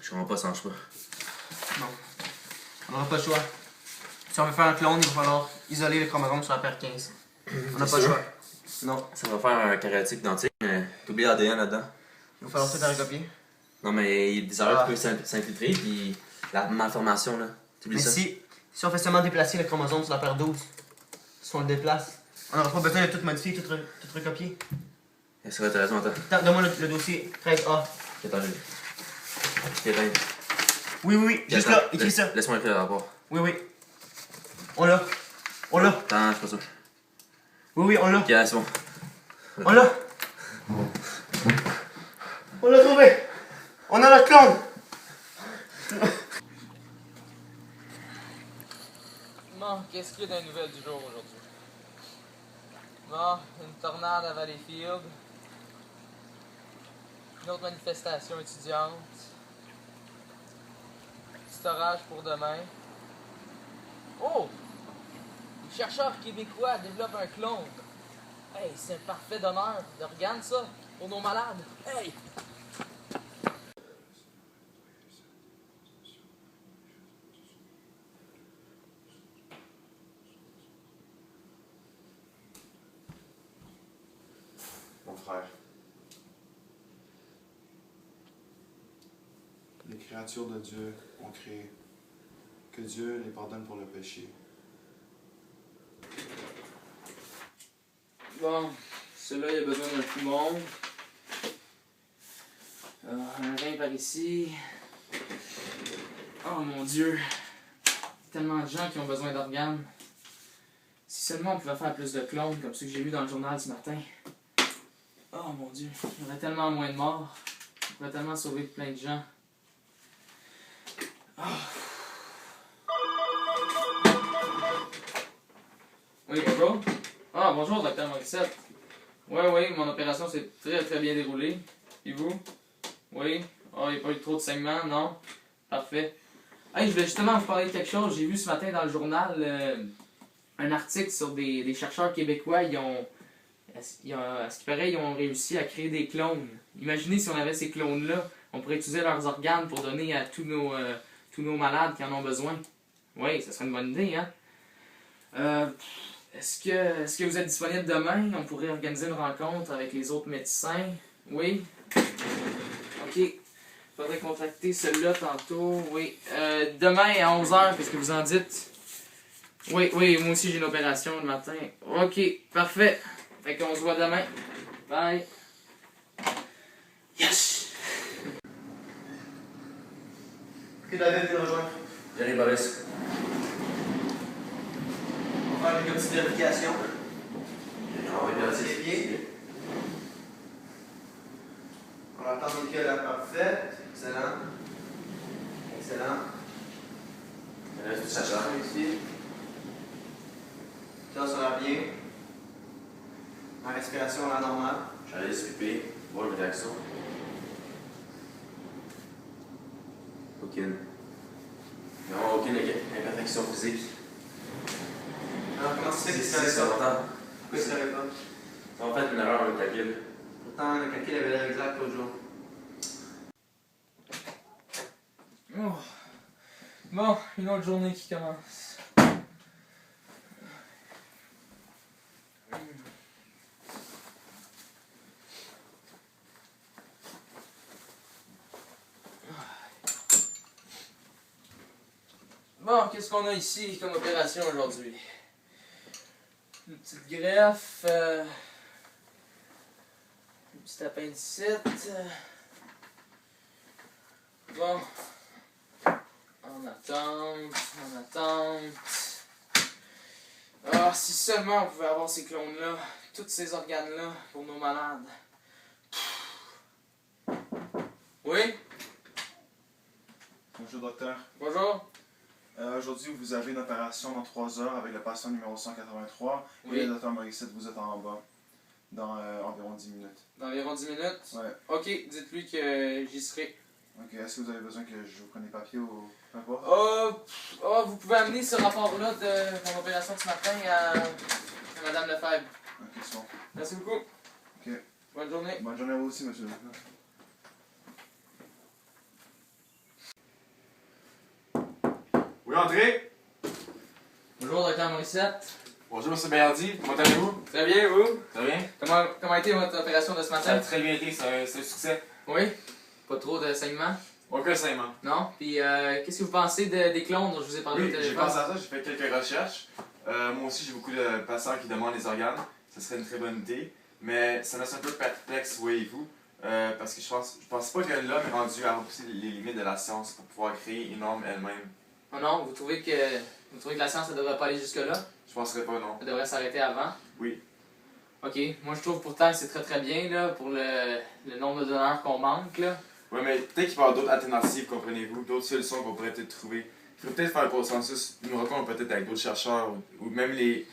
Je comprends pas, ça marche pas. Non. On n'aura pas le choix. Si on veut faire un clone, il va falloir isoler le chromosome sur la paire 15. On n'a pas le choix. Non. Ça va faire un karyotype identique, mais t'oublies l'ADN là-dedans. Il va falloir tout la recopier. Non, mais il y a des erreurs qui peuvent s'infiltrer, puis la malformation, là. T'oublies Mais ça? si on fait seulement déplacer le chromosome sur la paire 12, si on le déplace, on n'aura pas besoin de tout modifier, tout recopier. C'est vrai, t'as raison, attends. Donne-moi le dossier 13A. Attends, je... Oui, juste là, écris ça. Laisse-moi écrire d'abord. Oui. On l'a. Attends, je suis pas sûr. Oui, on l'a. Ok, c'est bon. On l'a. On l'a trouvé. On a notre clone. Bon, qu'est-ce qu'il y a des nouvelles du jour aujourd'hui? Bon, une tornade à Valleyfield. Une autre manifestation étudiante. Petit orage pour demain. Oh! Les chercheurs québécois développent un clone. Hey, c'est un parfait donneur d'organes, ça, pour nos malades. Hey! Mon frère, les créatures de Dieu ont créé. Que Dieu les pardonne pour le péché. Bon, celui-là, il a besoin d'un poumon. Un rein par ici. Oh mon Dieu. Tellement de gens qui ont besoin d'organes. Si seulement on pouvait faire plus de clones, comme ceux que j'ai vus dans le journal ce matin. Oh mon Dieu, il y aurait tellement moins de morts. On pourrait tellement sauver plein de gens. Oh. Oui, bonjour. Ah, bonjour, docteur Morissette. Oui, mon opération s'est très bien déroulée. Et vous? Oui? Oh, il n'y a pas eu trop de saignements, non? Parfait. Hey, je voulais justement vous parler de quelque chose. J'ai vu ce matin dans le journal un article sur des chercheurs québécois. À ce qui paraît, ils ont réussi à créer des clones. Imaginez si on avait ces clones-là, on pourrait utiliser leurs organes pour donner à tous nos malades qui en ont besoin. Oui, ça serait une bonne idée, hein? Est-ce que vous êtes disponible demain? On pourrait organiser une rencontre avec les autres médecins. Oui? Ok. Faudrait contacter celui-là tantôt. Oui. Demain à 11h, qu'est-ce que vous en dites? Oui, moi aussi j'ai une opération le matin. Ok, parfait. Fait qu'on se voit demain. Bye. Yes! Ok, David, viens nous rejoindre. J'arrive, Boris. On va faire une petite vérification. On va bien Les pieds. On va attendre vérifier la parfaite. Excellent. Ça change. Ici. Ça va bien. La respiration à la normale. J'allais s'occuper, voir une réaction. Aucune. Non, aucune imperfection physique. Alors, comment ça se fait que tu C'est savais ça? longtemps. Pourquoi tu savais pas? En fait, une erreur dans le calcul. Pourtant, le calcul avait l'air exact l'autre jour. Oh. Bon, une autre journée qui commence. Bon, qu'est-ce qu'on a ici comme opération aujourd'hui? Une petite greffe, une petite appendicite. Bon, en attente. Ah, si seulement on pouvait avoir ces clones-là, tous ces organes-là pour nos malades. Oui? Bonjour docteur. Bonjour? Aujourd'hui, vous avez une opération dans 3 heures avec le patient numéro 183. Oui. Et le docteur Morissette, vous êtes en bas dans environ 10 minutes. Dans environ 10 minutes? Ouais. Ok, dites-lui que j'y serai. Ok, est-ce que vous avez besoin que je vous prenne des papiers ou peu importe? Vous pouvez amener ce rapport-là de mon opération de ce matin à Madame Lefebvre. Ok, c'est bon. Merci beaucoup. Ok. Bonne journée. Bonne journée à vous aussi, monsieur. Oui, André? Bonjour, Dr. Morissette. Bonjour, M. Bayardi. Comment allez-vous? Très bien, vous? Ça va bien? Comment a été votre opération de ce Ça a matin? très bien été, c'est un succès. Oui? Pas trop de saignements? Aucun saignement. Non? Puis, qu'est-ce que vous pensez des clones dont je vous ai parlé au Oui, j'ai téléphone? pensé à ça, j'ai fait quelques recherches. Moi aussi, j'ai beaucoup de patients qui demandent des organes. Ce serait une très bonne idée. Mais ça me laisse un peu perplexe, voyez-vous. Parce que je pense pas que l'homme est rendu à repousser les limites de la science pour pouvoir créer une norme elle-même. Oh non, vous trouvez que la science ne devrait pas aller jusque-là? Je penserais pas, non. Elle devrait s'arrêter avant? Oui. Ok, moi je trouve pourtant que c'est très très bien là, pour le nombre de donneurs qu'on manque. Là. Ouais, mais peut-être qu'il va y avoir d'autres alternatives, comprenez-vous, d'autres solutions qu'on pourrait peut-être trouver. Il faudrait peut-être faire le consensus, nous recommandons peut-être avec d'autres chercheurs, ou même les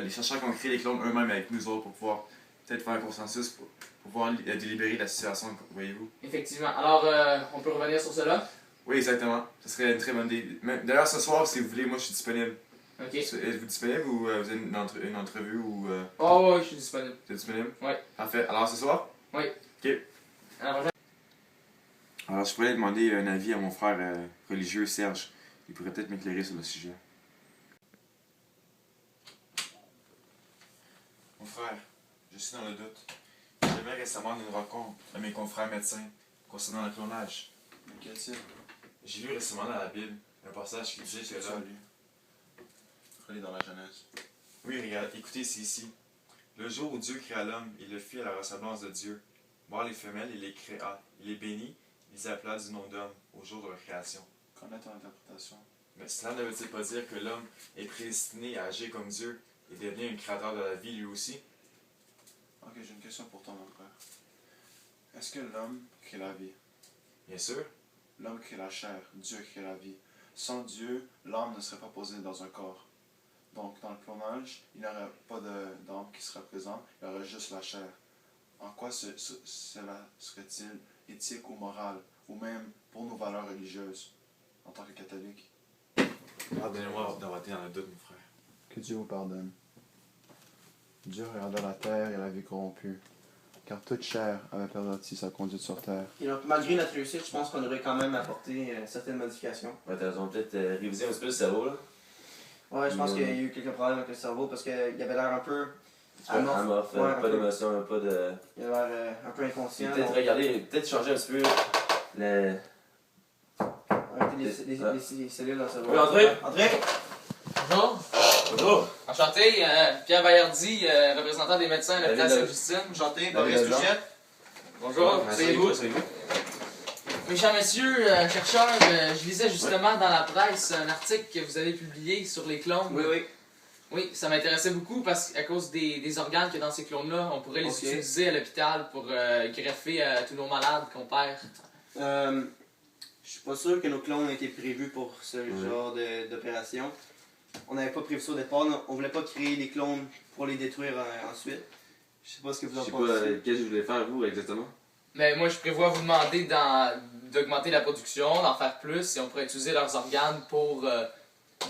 chercheurs qui ont créé les clones eux-mêmes avec nous autres pour pouvoir peut-être faire un consensus pour pouvoir délibérer la situation, voyez-vous. Effectivement. Alors, on peut revenir sur cela? Oui, exactement. Ce serait une très bonne idée. D'ailleurs, ce soir, si vous voulez, moi je suis disponible. Ok. Êtes-vous disponible ou vous avez une entrevue ou. Oh, oui, je suis disponible. Vous êtes disponible? Oui. Parfait. Alors, ce soir? Oui. Ok. Alors, Alors, je pourrais demander un avis à mon frère religieux, Serge. Il pourrait peut-être m'éclairer sur le sujet. Mon frère, je suis dans le doute. J'avais récemment une rencontre à mes confrères médecins concernant le clonage. Quel-t-il? J'ai lu récemment dans la Bible un passage qui disait que l'homme... Relis dans la Genèse. Oui, regarde, écoutez, c'est ici. Le jour où Dieu créa l'homme, il le fit à la ressemblance de Dieu. Voir les femelles, il les créa. Il les bénit, il les appela du nom d'homme au jour de leur création. Qu'en est ton interprétation? Mais cela ne veut-il pas dire que l'homme est prédestiné à agir comme Dieu et devenir un créateur de la vie lui aussi? Ok, j'ai une question pour toi, mon frère. Est-ce que l'homme crée la vie? Bien sûr. L'homme crée la chair, Dieu crée la vie. Sans Dieu, l'âme ne serait pas posée dans un corps. Donc, dans le clonage, il n'y aurait pas d'âme qui serait présente, il y aurait juste la chair. En quoi cela serait-il éthique ou moral, ou même pour nos valeurs religieuses, en tant que catholique? Pardonnez-moi d'avoir été dans le doute, mon frère. Que Dieu vous pardonne. Dieu regarda la terre et la vie corrompue, car toute chair avait perverti sa conduite sur terre. Et donc, malgré notre réussite, je pense qu'on aurait quand même apporté certaines modifications. Ouais, t'as raison, peut-être réviser un petit peu le cerveau, là. Ouais, je pense qu'il y a eu quelques problèmes avec le cerveau parce qu'il avait l'air un peu amorphe. Ouais, Pas d'émotion, pas de... Il a l'air un peu inconscient. Peut-être regarder, peut-être changer un petit peu le... Arrêter les cellules dans le cerveau. Oui, André? André? bonjour. Bonjour! Enchanté, Pierre Bayardi, représentant des médecins à l'hôpital David Sainte-Justine. Enchanté, David Boris Leblanc. Touchette. Bonjour, Asseyez-vous. Mes chers messieurs, chercheurs, je lisais justement dans la presse un article que vous avez publié sur les clones. Oui, oui. Oui, ça m'intéressait beaucoup parce qu'à cause des organes qu'il y a dans ces clones-là, on pourrait les Ok. utiliser à l'hôpital pour greffer à tous nos malades qu'on perd. Je suis pas sûr que nos clones ont été prévus pour ce genre d'opération. On n'avait pas prévu ça au départ. On voulait pas créer des clones pour les détruire ensuite. Je sais pas ce que vous en Je sais pas, pensez. qu'est-ce que vous voulez faire, vous, exactement? Mais moi, je prévois vous demander d'augmenter la production, d'en faire plus, et on pourrait utiliser leurs organes pour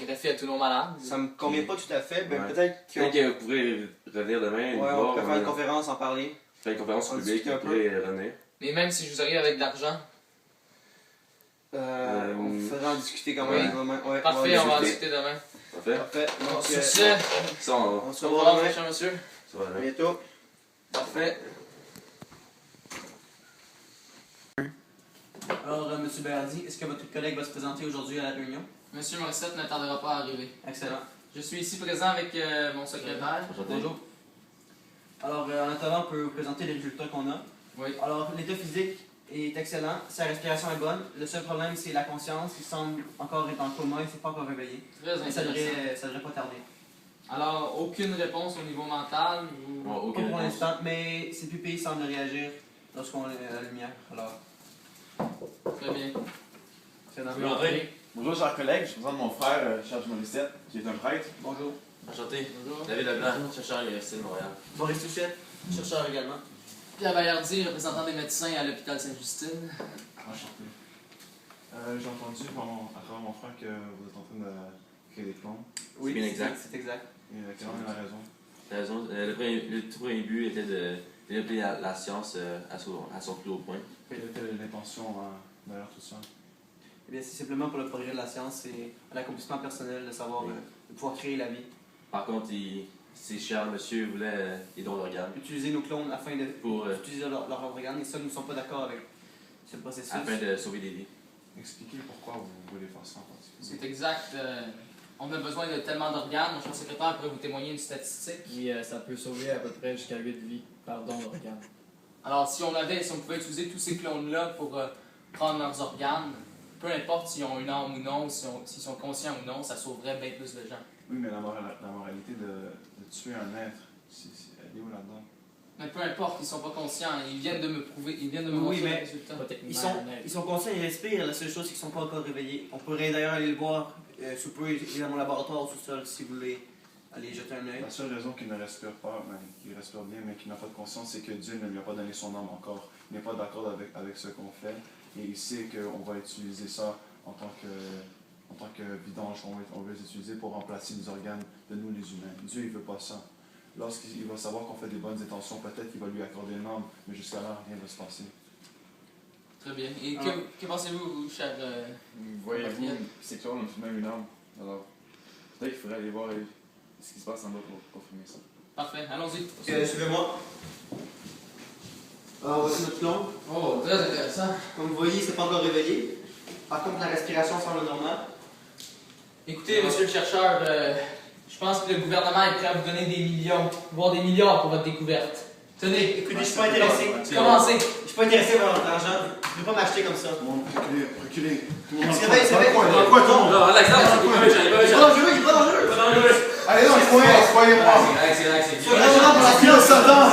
greffer à tous nos malades. Ça me convient pas tout à fait. Ben, Ouais. peut-être Peut-être que vous pourrez revenir demain, nous Ouais, voir, on peut faire une conférence, en parler. faire une conférence on publique, discute un vous pourrez revenir. Mais même si je vous arrive avec de l'argent. On faudra en discuter quand Ouais. même. Ouais, Parfait, on va en discuter. discuter demain. Parfait? Parfait. Donc, Sur ce, Ça, on on se au revoit revoir, demain. mes chers monsieur. ça va À demain. bientôt. Parfait. Alors, M. Berardi, est-ce que votre collègue va se présenter aujourd'hui à la réunion? Monsieur Morissette ne tardera pas à arriver. Excellent. Je suis ici présent avec mon secrétaire. Enchanté. Bonjour. Alors, en attendant, on peut vous présenter les résultats qu'on a. Oui. Alors, l'état physique est excellent, sa respiration est bonne. Le seul problème, c'est la conscience. Il semble encore être en coma, il ne s'est pas encore réveillé. Très Mais ça intéressant. devrait pas tarder. Alors, aucune réponse au niveau mental ou... Bon, Pas aucune pour réponse. l'instant, mais ses pupilles semblent réagir lorsqu'on est à la lumière. Alors, Très bien. c'est dans Vous entrez. Bonjour, chers collègues. Je présente mon frère, Charles Morissette, qui est un prêtre. Bonjour. Enchanté. Bonjour. David Leblanc, chercheur à l'Université de Montréal. Boris Touchette, chercheur également. Pierre Bayardi, représentant des médecins à l'hôpital Sainte-Justine. Enchanté. J'ai entendu à travers mon frère que vous êtes en train de créer des clones. Oui, bien exact. c'est exact. Et quelle en est la raison? T'as raison. Le tout premier but était de développer la science à son plus haut point. Quelle était l'intention derrière tout ça? Eh bien, c'est simplement pour le progrès de la science et l'accomplissement personnel de savoir, de pouvoir créer la vie. Par contre, si cher monsieur voulait des dons d'organes, Utiliser nos clones afin de pour, utiliser leur organe, et ça, nous ne sommes pas d'accord avec ce processus. afin de sauver des vies. Expliquez pourquoi vous voulez faire ça en particulier. C'est exact. On a besoin de tellement d'organes. Mon chef secrétaire pourrait vous témoigner une statistique. Oui, ça peut sauver à peu près jusqu'à 8 vies par don d'organes. Alors, si on pouvait utiliser tous ces clones-là pour prendre leurs organes, peu importe s'ils ont une âme ou non, s'ils sont conscients ou non, ça sauverait bien plus de gens. Oui, mais la moralité de tuer un être, elle est où là-dedans? Mais peu importe, ils sont pas conscients. Ils viennent de me prouver, ils viennent de me Oui, montrer mais- le résultat. Pas Ils techniquement sont, honnête. ils sont conscients, ils respirent. La seule chose, c'est qu'ils ne sont pas encore réveillés. On pourrait d'ailleurs aller le voir sous peu, il est dans mon laboratoire au sous-sol, si vous voulez aller jeter un œil. La seule raison qu'il ne respire pas, qu'il respire bien, mais qu'il n'a pas de conscience, c'est que Dieu ne lui a pas donné son âme encore. Il n'est pas d'accord avec ce qu'on fait, et il sait qu'on va utiliser ça en tant que vidange. On veut les utiliser pour remplacer les organes de nous, les humains. Dieu, il ne veut pas ça. Lorsqu'il va savoir qu'on fait des bonnes intentions, peut-être qu'il va lui accorder une âme, mais jusqu'à là, rien ne va se passer. Très bien. Et Ah. que pensez-vous, vous, cher... Voyez-vous, ces clones ont même une âme. Alors, peut-être qu'il faudrait aller voir ce qui se passe en bas pour confirmer ça. Parfait, allons-y. Suivez-moi. Alors, voici notre clone. Oh, très intéressant. Comme vous voyez, il ne s'est pas encore réveillé. Par contre, la respiration semble normale. Écoutez, monsieur le chercheur, je pense que le gouvernement est prêt à vous donner des millions, voire des milliards pour votre découverte. Tenez, Écoutez, je ne suis pas intéressé. commencez. Je suis pas intéressé par votre argent. Je ne veux pas m'acheter comme ça. Tout le monde, reculez. Tout le monde C'est vrai, c'est vrai. dans le coin, tout le monde. Non, relax, relax, c'est pas méchant, il est pas Il est méchant. pas dangereux, il est pas dangereux. Pas dangereux. Allez dans le coin, croyez-moi. Relax, relax, relax. C'est vraiment pour la Respire, Satan.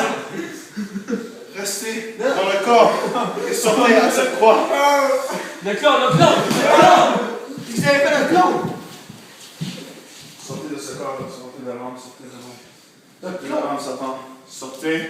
Restez dans le corps et sortez à cette croix. Le clone, le clone! Vous avez fait notre clone. Sortez de ce corps, sortez de l'âme, sortez de l'âme. Sortez de l'âme, Satan. Sortez.